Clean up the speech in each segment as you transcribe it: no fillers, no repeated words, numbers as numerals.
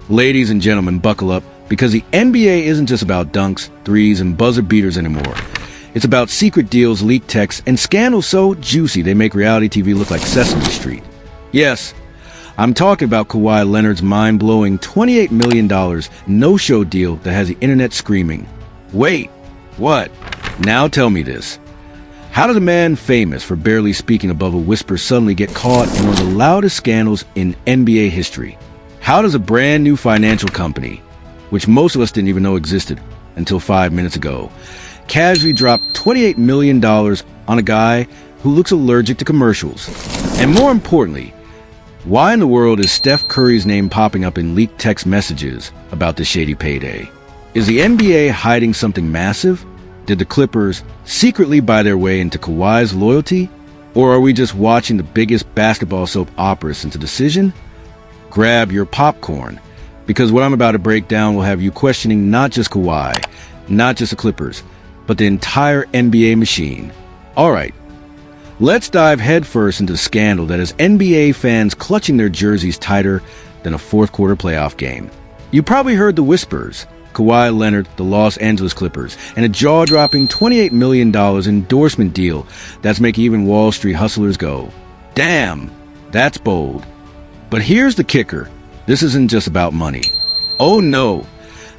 Ladies and gentlemen, buckle up, because the NBA isn't just about dunks, threes, and buzzer beaters anymore. It's about secret deals, leaked texts, and scandals so juicy they make reality TV look like Sesame Street. Yes, I'm talking about Kawhi Leonard's mind-blowing $28 million no-show deal that has the internet screaming. Wait, what? Now tell me this. How did a man famous for barely speaking above a whisper suddenly get caught in one of the loudest scandals in NBA history? How does a brand new financial company, which most of us didn't even know existed until 5 minutes ago, casually drop $28 million on a guy who looks allergic to commercials? And more importantly, why in the world is Steph Curry's name popping up in leaked text messages about the shady payday? Is the NBA hiding something massive? Did the Clippers secretly buy their way into Kawhi's loyalty? Or are we just watching the biggest basketball soap opera since the decision? Grab your popcorn, because what I'm about to break down will have you questioning not just Kawhi, not just the Clippers, but the entire NBA machine. Alright, let's dive headfirst into the scandal that has NBA fans clutching their jerseys tighter than a fourth quarter playoff game. You probably heard the whispers. Kawhi Leonard, the Los Angeles Clippers, and a jaw-dropping $28 million endorsement deal that's making even Wall Street hustlers go, damn, that's bold. But here's the kicker. This isn't just about money. Oh no.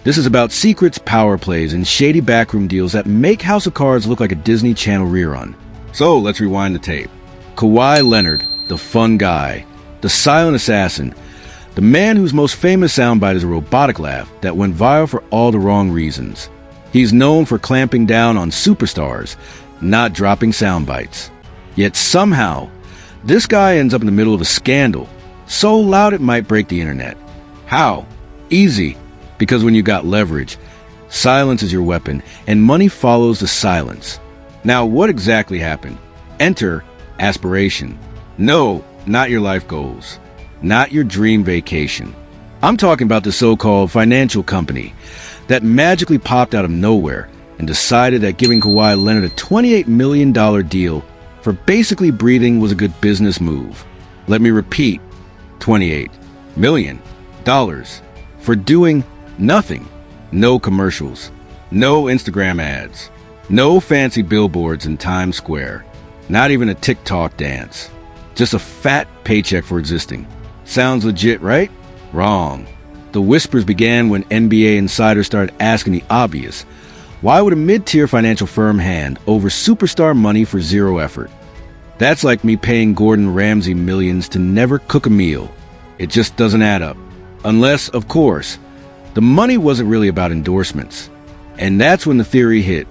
This is about secrets, power plays, and shady backroom deals that make House of Cards look like a Disney Channel rerun. So let's rewind the tape. Kawhi Leonard, the fun guy, the silent assassin, the man whose most famous soundbite is a robotic laugh that went viral for all the wrong reasons. He's known for clamping down on superstars, not dropping soundbites. Yet somehow, this guy ends up in the middle of a scandal so loud it might break the internet. How? Easy. Because when you got leverage, silence is your weapon, and money follows the silence. Now, what exactly happened? Enter aspiration. No, not your life goals. Not your dream vacation. I'm talking about the so-called financial company that magically popped out of nowhere and decided that giving Kawhi Leonard a $28 million deal for basically breathing was a good business move. Let me repeat, $28 million for doing nothing. No commercials, no Instagram ads, no fancy billboards in Times Square, not even a TikTok dance, just a fat paycheck for existing. Sounds legit, right? Wrong. The whispers began when NBA insiders started asking the obvious. Why would a mid-tier financial firm hand over superstar money for zero effort? That's like me paying Gordon Ramsay millions to never cook a meal. It just doesn't add up. Unless, of course, the money wasn't really about endorsements. And that's when the theory hit.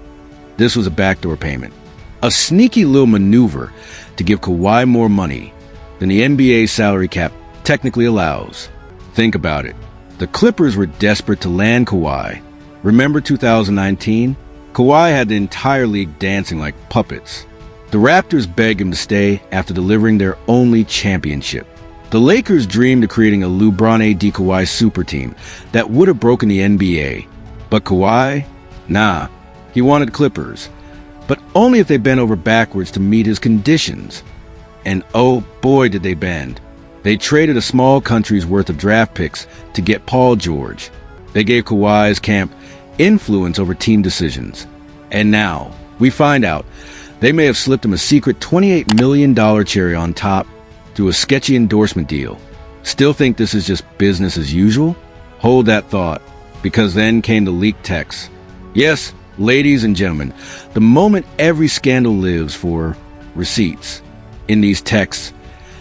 This was a backdoor payment. A sneaky little maneuver to give Kawhi more money than the NBA's salary cap technically allows. Think about it. The Clippers were desperate to land Kawhi. Remember 2019? Kawhi had the entire league dancing like puppets. The Raptors begged him to stay after delivering their only championship. The Lakers dreamed of creating a LeBron AD Kawhi super team that would have broken the NBA. But Kawhi? Nah. He wanted Clippers. But only if they bent over backwards to meet his conditions. And oh boy did they bend. They traded a small country's worth of draft picks to get Paul George. They gave Kawhi's camp influence over team decisions. And now, we find out, they may have slipped him a secret $28 million cherry on top through a sketchy endorsement deal. Still think this is just business as usual? Hold that thought, because then came the leaked texts. Yes, ladies and gentlemen, the moment every scandal lives for receipts. In these texts,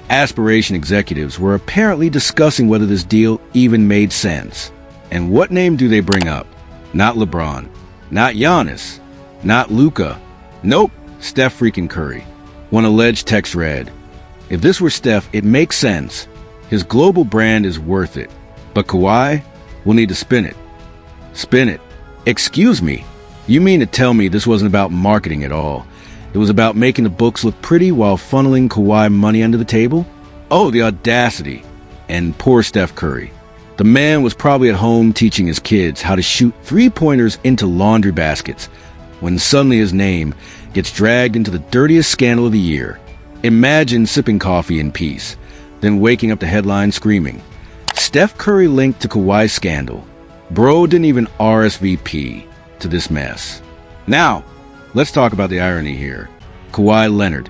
aspiration executives were apparently discussing whether this deal even made sense. And what name do they bring up? Not LeBron, not Giannis, not Luka. Nope, Steph freaking Curry. One alleged text read, "If this were Steph, it makes sense. His global brand is worth it. But Kawhi, we'll need to spin it." Spin it? Excuse me, you mean to tell me this wasn't about marketing at all? It was about making the books look pretty while funneling Kawhi money under the table? Oh, the audacity. And poor Steph Curry. The man was probably at home teaching his kids how to shoot three-pointers into laundry baskets when suddenly his name gets dragged into the dirtiest scandal of the year. Imagine sipping coffee in peace, then waking up to headlines screaming, Steph Curry linked to Kawhi scandal. Bro didn't even RSVP to this mess. Now, let's talk about the irony here. Kawhi Leonard,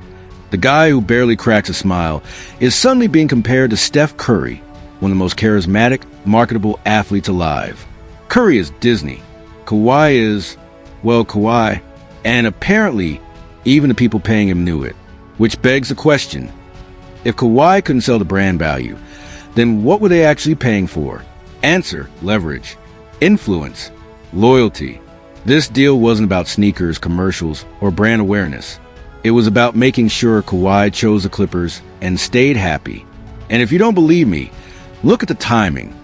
the guy who barely cracks a smile, is suddenly being compared to Steph Curry, one of the most charismatic, marketable athletes alive. Curry is Disney. Kawhi is, well, Kawhi. And apparently, even the people paying him knew it. Which begs the question, if Kawhi couldn't sell the brand value, then what were they actually paying for? Answer, leverage, influence, loyalty. This deal wasn't about sneakers, commercials, or brand awareness. It was about making sure Kawhi chose the Clippers and stayed happy. And if you don't believe me, look at the timing.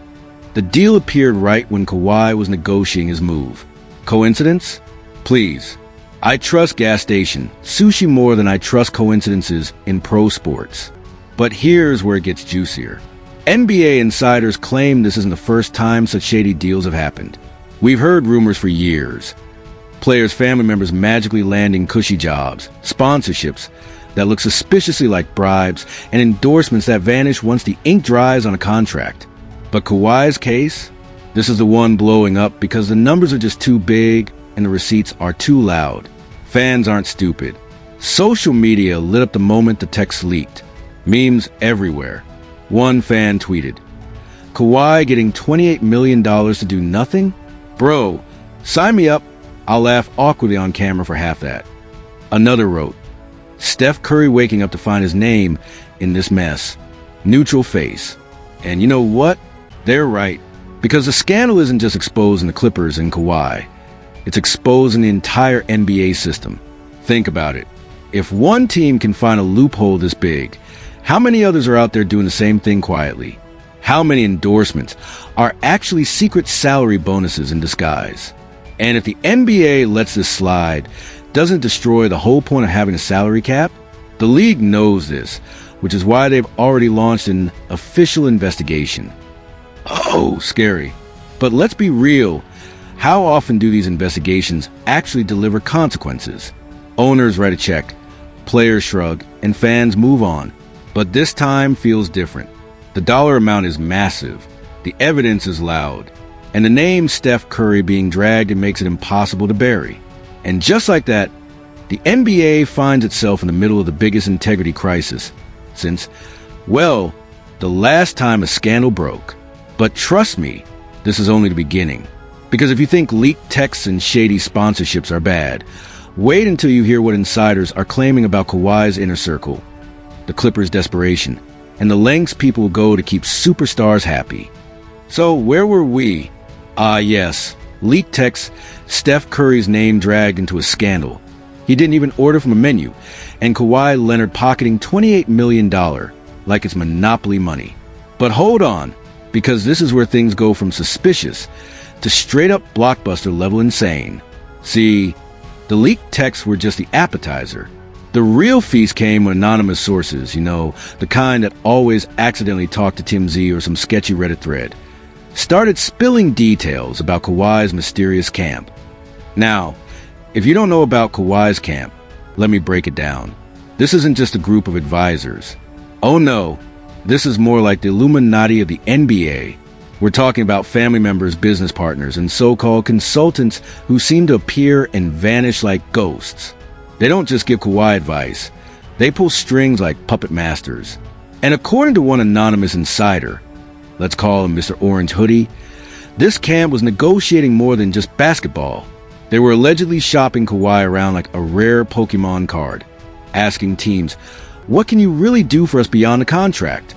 The deal appeared right when Kawhi was negotiating his move. Coincidence? Please. I trust gas station sushi more than I trust coincidences in pro sports. But here's where it gets juicier. NBA insiders claim this isn't the first time such shady deals have happened. We've heard rumors for years. Players' family members magically landing cushy jobs, sponsorships that look suspiciously like bribes, and endorsements that vanish once the ink dries on a contract. But Kawhi's case? This is the one blowing up because the numbers are just too big and the receipts are too loud. Fans aren't stupid. Social media lit up the moment the text leaked. Memes everywhere. One fan tweeted, "Kawhi getting $28 million to do nothing? Bro, sign me up. I'll laugh awkwardly on camera for half that." Another wrote, "Steph Curry waking up to find his name in this mess. Neutral face." And you know what? They're right. Because the scandal isn't just exposing the Clippers and Kawhi. It's exposing the entire NBA system. Think about it. If one team can find a loophole this big, how many others are out there doing the same thing quietly? How many endorsements are actually secret salary bonuses in disguise? And if the NBA lets this slide, doesn't destroy the whole point of having a salary cap? The league knows this, which is why they've already launched an official investigation. Oh, scary. But let's be real. How often do these investigations actually deliver consequences? Owners write a check, players shrug, and fans move on. But this time feels different. The dollar amount is massive, the evidence is loud, and the name Steph Curry being dragged, it makes it impossible to bury. And just like that, the NBA finds itself in the middle of the biggest integrity crisis since, well, the last time a scandal broke. But trust me, this is only the beginning. Because if you think leaked texts and shady sponsorships are bad, wait until you hear what insiders are claiming about Kawhi's inner circle, the Clippers' desperation, and the lengths people will go to keep superstars happy. So where were we? Yes, leaked texts, Steph Curry's name dragged into a scandal. He didn't even order from a menu, and Kawhi Leonard pocketing $28 million like it's monopoly money. But hold on, because this is where things go from suspicious to straight-up blockbuster level insane. See, the leaked texts were just the appetizer. The real feast came when anonymous sources, the kind that always accidentally talk to Tim Z or some sketchy Reddit thread, started spilling details about Kawhi's mysterious camp. Now, if you don't know about Kawhi's camp, let me break it down. This isn't just a group of advisors. Oh no, this is more like the Illuminati of the NBA. We're talking about family members, business partners, and so-called consultants who seem to appear and vanish like ghosts. They don't just give Kawhi advice. They pull strings like puppet masters. And according to one anonymous insider, let's call him Mr. Orange Hoodie, this camp was negotiating more than just basketball. They were allegedly shopping Kawhi around like a rare Pokemon card, asking teams, "What can you really do for us beyond the contract?"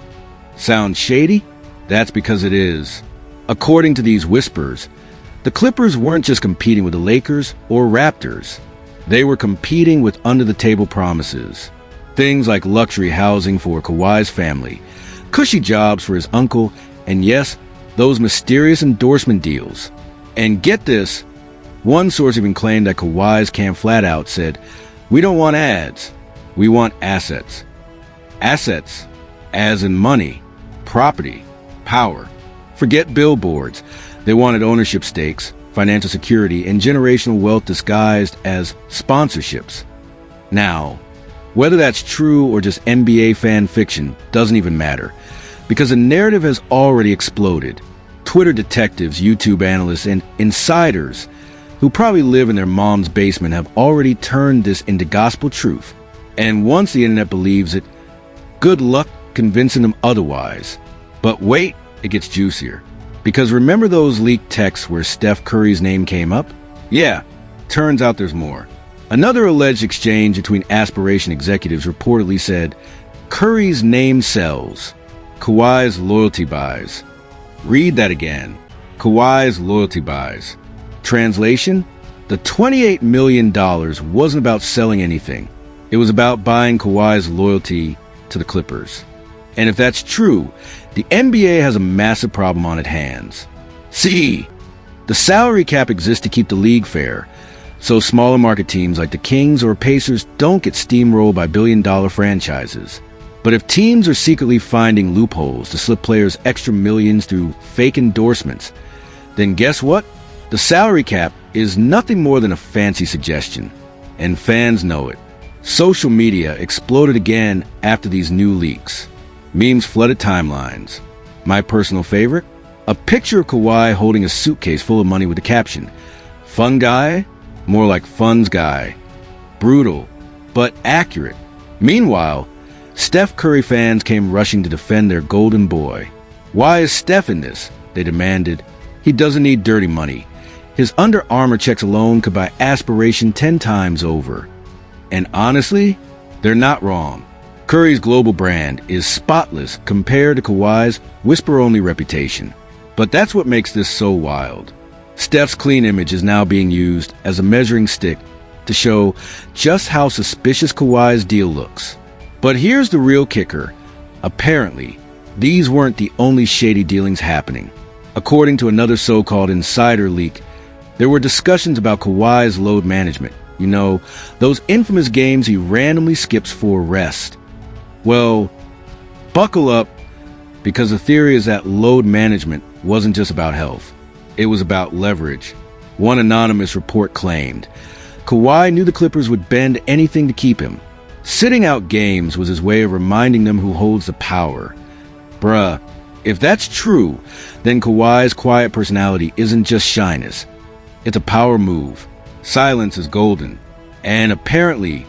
Sound shady? That's because it is. According to these whispers, the Clippers weren't just competing with the Lakers or Raptors. They were competing with under-the-table promises. Things like luxury housing for Kawhi's family, cushy jobs for his uncle, and yes, those mysterious endorsement deals. And get this, one source even claimed that Kawhi's camp flat out said, "We don't want ads, we want assets." Assets, as in money, property, power. Forget billboards. They wanted ownership stakes, financial security, and generational wealth disguised as sponsorships. Now, whether that's true or just NBA fan fiction doesn't even matter, Because the narrative has already exploded. Twitter detectives, YouTube analysts, and insiders who probably live in their mom's basement have already turned this into gospel truth. And once the internet believes it, good luck convincing them otherwise. But wait, it gets juicier. Because remember those leaked texts where Steph Curry's name came up? Yeah, turns out there's more. Another alleged exchange between aspiration executives reportedly said, Curry's name sells. Kawhi's loyalty buys. Read that again. Kawhi's loyalty buys. Translation? The $28 million wasn't about selling anything. It was about buying Kawhi's loyalty to the Clippers. And if that's true, the NBA has a massive problem on its hands. See, the salary cap exists to keep the league fair, so smaller market teams like the Kings or Pacers don't get steamrolled by billion-dollar franchises. But if teams are secretly finding loopholes to slip players extra millions through fake endorsements, then guess what? The salary cap is nothing more than a fancy suggestion, and fans know it. Social media exploded again after these new leaks. Memes flooded timelines. My personal favorite? A picture of Kawhi holding a suitcase full of money with the caption, "Fun guy? More like funds guy." Brutal, but accurate. Meanwhile, Steph Curry fans came rushing to defend their golden boy. Why is Steph in this? They demanded. He doesn't need dirty money. His Under Armour checks alone could buy aspiration 10 times over. And honestly, they're not wrong. Curry's global brand is spotless compared to Kawhi's whisper-only reputation. But that's what makes this so wild. Steph's clean image is now being used as a measuring stick to show just how suspicious Kawhi's deal looks. But here's the real kicker. Apparently, these weren't the only shady dealings happening. According to another so-called insider leak, there were discussions about Kawhi's load management. You know, those infamous games he randomly skips for rest. Well, buckle up, because the theory is that load management wasn't just about health. It was about leverage. One anonymous report claimed Kawhi knew the Clippers would bend anything to keep him. Sitting out games was his way of reminding them who holds the power. Bruh, if that's true, then Kawhi's quiet personality isn't just shyness. It's a power move. Silence is golden. And apparently,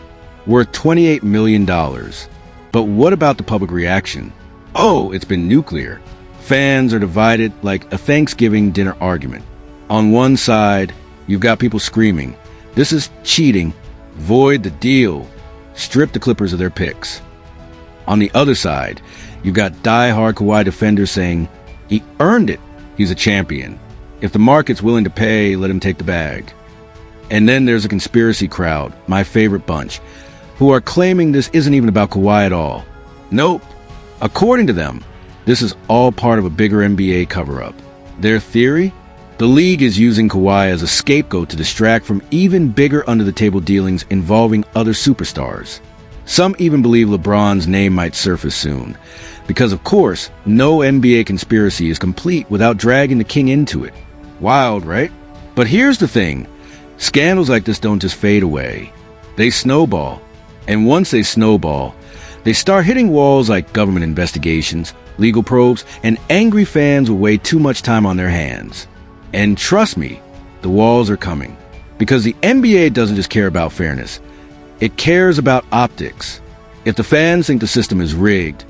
worth $28 million. But what about the public reaction? Oh, it's been nuclear. Fans are divided like a Thanksgiving dinner argument. On one side, you've got people screaming, "This is cheating. Void the deal. Strip the Clippers of their picks." On the other side, you've got die-hard Kawhi defenders saying, "He earned it. He's a champion. If the market's willing to pay, let him take the bag." And then there's a conspiracy crowd, my favorite bunch, who are claiming this isn't even about Kawhi at all. Nope. According to them, this is all part of a bigger NBA cover-up. Their theory? The league is using Kawhi as a scapegoat to distract from even bigger under-the-table dealings involving other superstars. Some even believe LeBron's name might surface soon, because of course, no NBA conspiracy is complete without dragging the king into it. Wild, right? But here's the thing. Scandals like this don't just fade away. They snowball. And once they snowball, they start hitting walls like government investigations, legal probes, and angry fans with way too much time on their hands. And trust me, the walls are coming. Because the NBA doesn't just care about fairness. It cares about optics. If the fans think the system is rigged,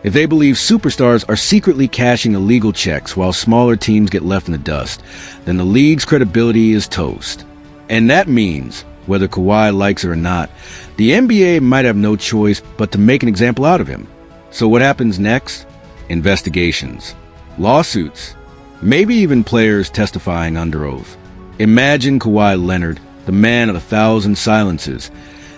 if they believe superstars are secretly cashing illegal checks while smaller teams get left in the dust, then the league's credibility is toast. And that means, whether Kawhi likes it or not, the NBA might have no choice but to make an example out of him. So what happens next? Investigations, lawsuits, maybe even players testifying under oath. Imagine Kawhi Leonard, the man of 1,000 silences,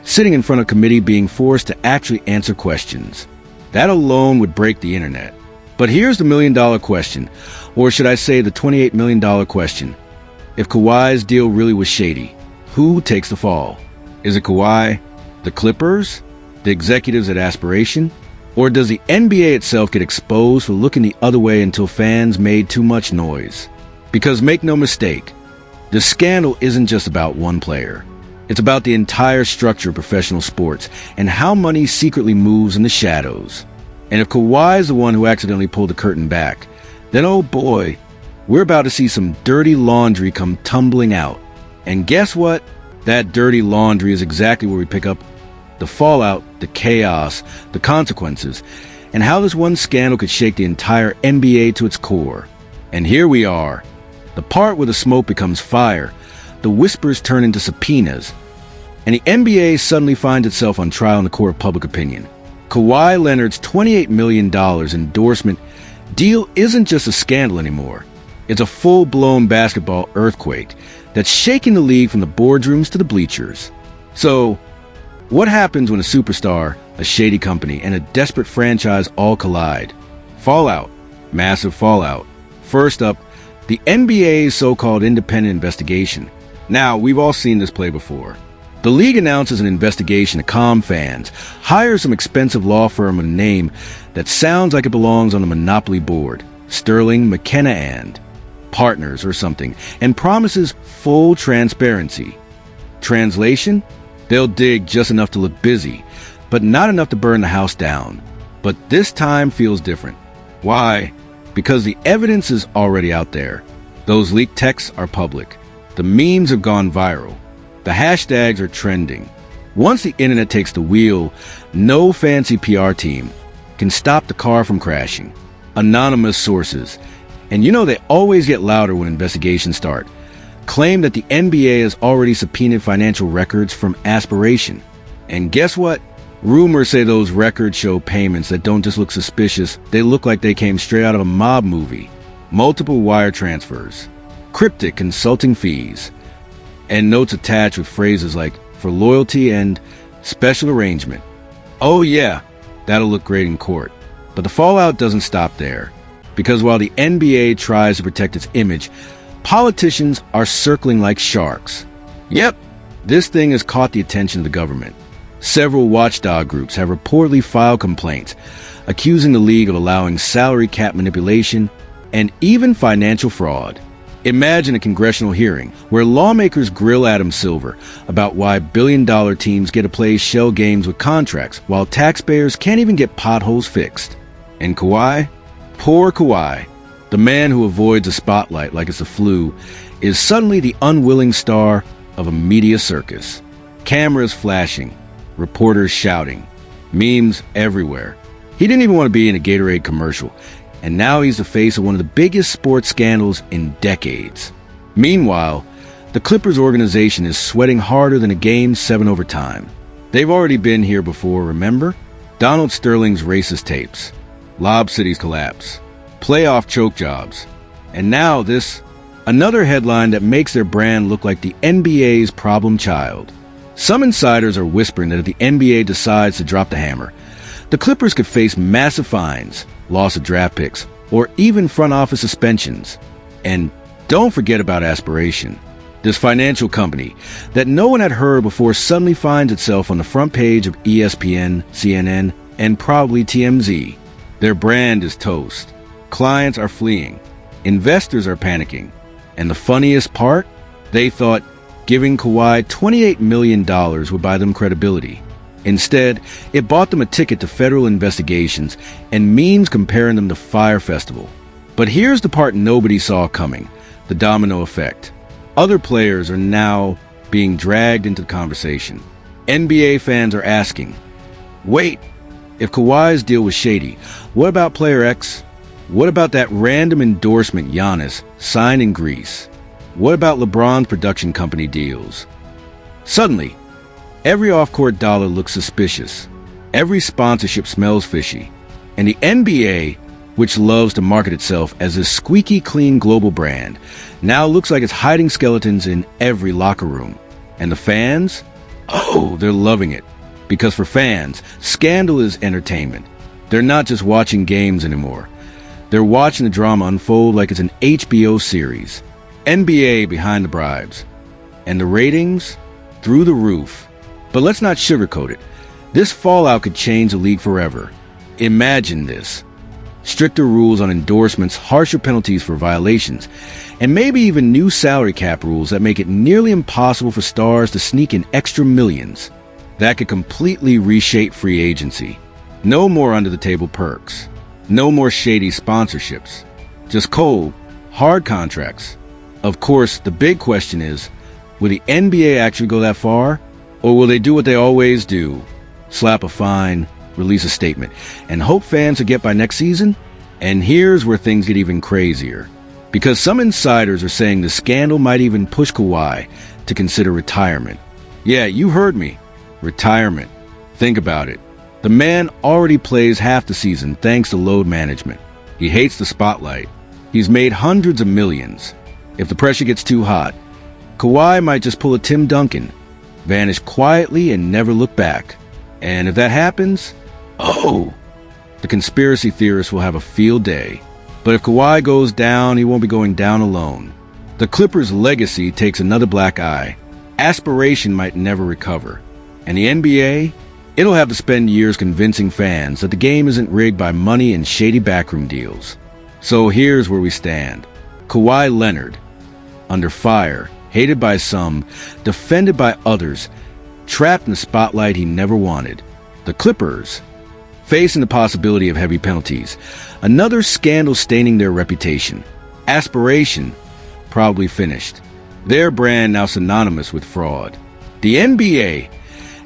sitting in front of a committee being forced to actually answer questions. That alone would break the internet. But here's the million-dollar question, or should I say the $28 million question. If Kawhi's deal really was shady, who takes the fall? Is it Kawhi, the Clippers, the executives at Aspiration? Or does the NBA itself get exposed for looking the other way until fans made too much noise? Because make no mistake, the scandal isn't just about one player. It's about the entire structure of professional sports and how money secretly moves in the shadows. And if Kawhi is the one who accidentally pulled the curtain back, then oh boy, we're about to see some dirty laundry come tumbling out. And guess what? That dirty laundry is exactly where we pick up the fallout, the chaos, the consequences, and how this one scandal could shake the entire NBA to its core. And here we are, the part where the smoke becomes fire, the whispers turn into subpoenas, and the NBA suddenly finds itself on trial in the court of public opinion. Kawhi Leonard's $28 million endorsement deal isn't just a scandal anymore. It's a full-blown basketball earthquake that's shaking the league from the boardrooms to the bleachers. So, what happens when a superstar, a shady company, and a desperate franchise all collide? Fallout. Massive fallout. First up, the NBA's so-called independent investigation. Now, we've all seen this play before. The league announces an investigation to calm fans, hires some expensive law firm with a name that sounds like it belongs on the Monopoly board, Sterling, McKenna and Partners or something, and promises full transparency. Translation? They'll dig just enough to look busy, but not enough to burn the house down. But this time feels different. Why? Because the evidence is already out there. Those leaked texts are public. The memes have gone viral. The hashtags are trending. Once the internet takes the wheel, no fancy PR team can stop the car from crashing. Anonymous sources, and you know they always get louder when investigations start, claim that the NBA has already subpoenaed financial records from Aspiration. And guess what? Rumors say those records show payments that don't just look suspicious, they look like they came straight out of a mob movie. Multiple wire transfers, cryptic consulting fees, and notes attached with phrases like "for loyalty" and "special arrangement." Oh yeah, that'll look great in court. But the fallout doesn't stop there. Because while the NBA tries to protect its image, politicians are circling like sharks. Yep, this thing has caught the attention of the government. Several watchdog groups have reportedly filed complaints, accusing the league of allowing salary cap manipulation and even financial fraud. Imagine a congressional hearing where lawmakers grill Adam Silver about why billion-dollar teams get to play shell games with contracts while taxpayers can't even get potholes fixed. And Kawhi? Poor Kawhi, the man who avoids the spotlight like it's a flu, is suddenly the unwilling star of a media circus. Cameras flashing, reporters shouting, memes everywhere. He didn't even want to be in a Gatorade commercial, and now he's the face of one of the biggest sports scandals in decades. Meanwhile, the Clippers organization is sweating harder than a Game 7 overtime. They've already been here before, remember? Donald Sterling's racist tapes, Lob City's collapse, playoff choke jobs, and now this, another headline that makes their brand look like the NBA's problem child. Some insiders are whispering that if the NBA decides to drop the hammer, the Clippers could face massive fines, loss of draft picks, or even front office suspensions. And don't forget about Aspiration, this financial company that no one had heard before suddenly finds itself on the front page of ESPN, CNN, and probably TMZ. Their brand is toast. Clients are fleeing. Investors are panicking. And the funniest part? They thought giving Kawhi $28 million would buy them credibility. Instead, it bought them a ticket to federal investigations and memes comparing them to Fyre Festival. But here's the part nobody saw coming, the domino effect. Other players are now being dragged into the conversation. NBA fans are asking, wait, if Kawhi's deal was shady, what about player X? What about that random endorsement Giannis signed in Greece? What about LeBron's production company deals? Suddenly, every off-court dollar looks suspicious. Every sponsorship smells fishy. And the NBA, which loves to market itself as a squeaky clean global brand, now looks like it's hiding skeletons in every locker room. And the fans? Oh, they're loving it. Because for fans, scandal is entertainment. They're not just watching games anymore. They're watching the drama unfold like it's an HBO series. NBA behind the bribes. And the ratings? Through the roof. But let's not sugarcoat it. This fallout could change the league forever. Imagine this. Stricter rules on endorsements, harsher penalties for violations, and maybe even new salary cap rules that make it nearly impossible for stars to sneak in extra millions. That could completely reshape free agency. No more under-the-table perks. No more shady sponsorships. Just cold, hard contracts. Of course, the big question is, will the NBA actually go that far? Or will they do what they always do? Slap a fine, release a statement, and hope fans will get by next season? And here's where things get even crazier. Because some insiders are saying the scandal might even push Kawhi to consider retirement. Yeah, you heard me. Retirement. Think about it. The man already plays half the season thanks to load management. He hates the spotlight. He's made hundreds of millions. If the pressure gets too hot, Kawhi might just pull a Tim Duncan, vanish quietly and never look back. And if that happens, the conspiracy theorists will have a field day. But if Kawhi goes down, he won't be going down alone. The Clippers' legacy takes another black eye. Aspiration might never recover. And the NBA, it'll have to spend years convincing fans that the game isn't rigged by money and shady backroom deals. So here's where we stand. Kawhi Leonard, under fire, hated by some, defended by others, trapped in the spotlight he never wanted. The Clippers, facing the possibility of heavy penalties, another scandal staining their reputation. Aspiration, probably finished. Their brand now synonymous with fraud. The NBA,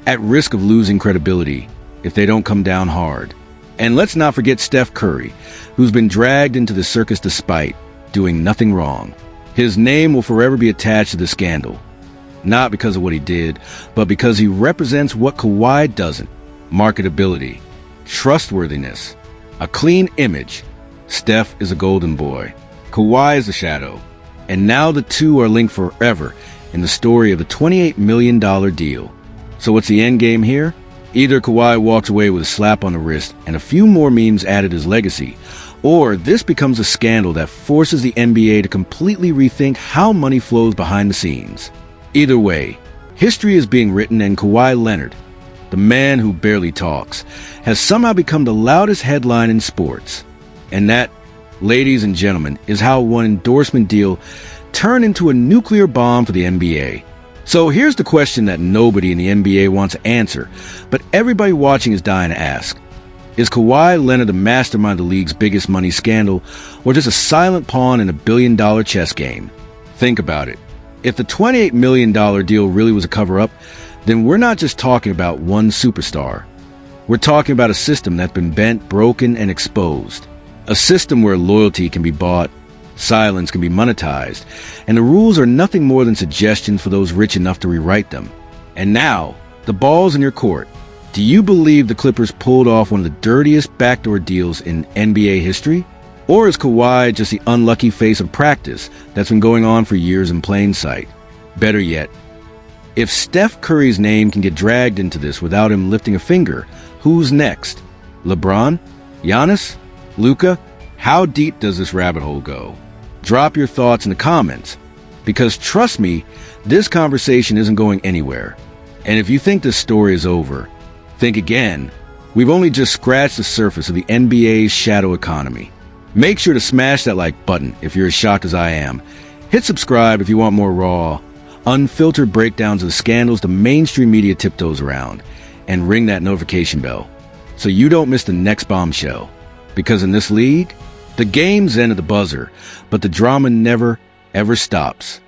at risk of losing credibility if they don't come down hard. And let's not forget Steph Curry, who's been dragged into the circus despite doing nothing wrong. His name will forever be attached to the scandal. Not because of what he did, but because he represents what Kawhi doesn't. Marketability, trustworthiness, a clean image. Steph is a golden boy. Kawhi is a shadow. And now the two are linked forever in the story of the $28 million deal. So what's the end game here? Either Kawhi walks away with a slap on the wrist and a few more memes added as legacy, or this becomes a scandal that forces the NBA to completely rethink how money flows behind the scenes. Either way, history is being written, and Kawhi Leonard, the man who barely talks, has somehow become the loudest headline in sports. And that, ladies and gentlemen, is how one endorsement deal turned into a nuclear bomb for the NBA. So here's the question that nobody in the NBA wants to answer, but everybody watching is dying to ask. Is Kawhi Leonard the mastermind of the league's biggest money scandal, or just a silent pawn in a billion-dollar chess game? Think about it. If the $28 million deal really was a cover-up, then we're not just talking about one superstar. We're talking about a system that's been bent, broken, and exposed. A system where loyalty can be bought, silence can be monetized, and the rules are nothing more than suggestions for those rich enough to rewrite them. And now, the ball's in your court. Do you believe the Clippers pulled off one of the dirtiest backdoor deals in NBA history? Or is Kawhi just the unlucky face of practice that's been going on for years in plain sight? Better yet, if Steph Curry's name can get dragged into this without him lifting a finger, who's next? LeBron? Giannis? Luka? How deep does this rabbit hole go? Drop your thoughts in the comments, because trust me, this conversation isn't going anywhere. And if you think this story is over, think again. We've only just scratched the surface of the NBA's shadow economy. Make sure to smash that like button if you're as shocked as I am. Hit subscribe if you want more raw, unfiltered breakdowns of the scandals the mainstream media tiptoes around, and ring that notification bell so you don't miss the next bombshell. Because in this league, the game's end at the buzzer, but the drama never, ever stops.